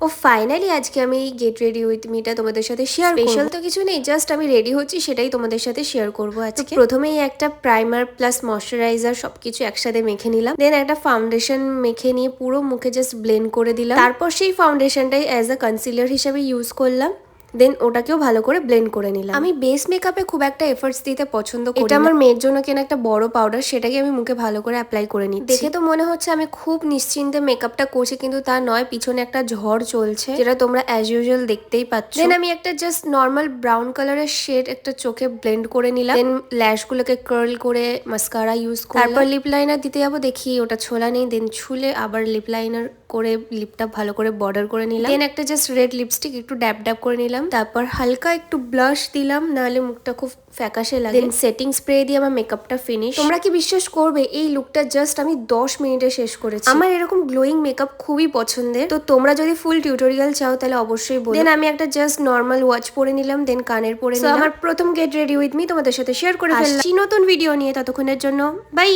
ও finally আজকে আমি get ready with মিটা তোমাদের সাথে শেয়ার করব। স্পেশাল তো কিছু নেই, জাস্ট আমি রেডি হচ্ছি সেটাই তোমাদের সাথে শেয়ার করব আজকে। প্রথমেই একটা প্রাইমার প্লাস ময়শ্চারাইজার সবকিছু একসাথে মেখে নিলাম। দেন একটা ফাউন্ডেশন মেখে নিয়ে পুরো মুখে জাস্ট ব্লেন্ড করে দিলাম। তারপর সেই ফাউন্ডেশনটাই অ্যাজ আ কনসিলার হিসেবে ইউজ করলাম। দেন ওটাকেও ভালো করে ব্লেন্ড করে নিলাম। আমি বেস মেকআপে খুব একটা এফর্টস দিতে পছন্দ করি। এটা আমার মেয়ের জন্য কেনা একটা বড় পাউডার, সেটাকে আমি মুখে ভালো করে অ্যাপ্লাই করে নিচ্ছি। দেখে তো মনে হচ্ছে আমি খুব নিশ্চিন্তে মেকআপটা করছি, কিন্তু তা নয়, পিছনে একটা ঝড় চলছে যেটা তোমরা অ্যাজ ইউজুয়াল দেখতেই পাচ্ছ। দেন আমি একটা জাস্ট নর্মাল ব্রাউন কালারের শেড একটা চোখে ব্লেন্ড করে নিলাম। দেন ল্যাশ গুলোকে কার্ল করে মাস্কারা ইউজ করে তারপর লিপ লাইনার দিতে যাবো, দেখি ওটা ছোলা নেই। দেন ছুলে আবার লিপ লাইনার করে লিপটা ভালো করে বর্ডার করে নিলাম। দেন একটা জাস্ট রেড লিপস্টিক একটু ড্যাব ড্যাব করে নিলাম। তারপর হালকা একটু ব্লাশ দিলাম, নাহলে মুখটা খুব ফ্যাকাশে লাগে। দেন সেটিং স্প্রে দিয়ে আমার মেকআপটা ফিনিশ। তোমরা কি বিশ্বাস করবে এই লুকটা জাস্ট আমি 10 মিনিটে শেষ করেছি। আমার এরকম গ্লোয়িং মেকআপ খুবই পছন্দের, তো তোমরা যদি ফুল টিউটোরিয়াল চাও তাহলে অবশ্যই বলো। দেন আমি একটা জাস্ট নর্মাল ওয়াচ পরে নিলাম, দেন কানের পরে নিলাম। আমার প্রথম গেট রেডি উইথ মি তোমাদের সাথে শেয়ার করে ফেললাম। নতুন ভিডিও নিয়ে, ততক্ষণের জন্য বাই।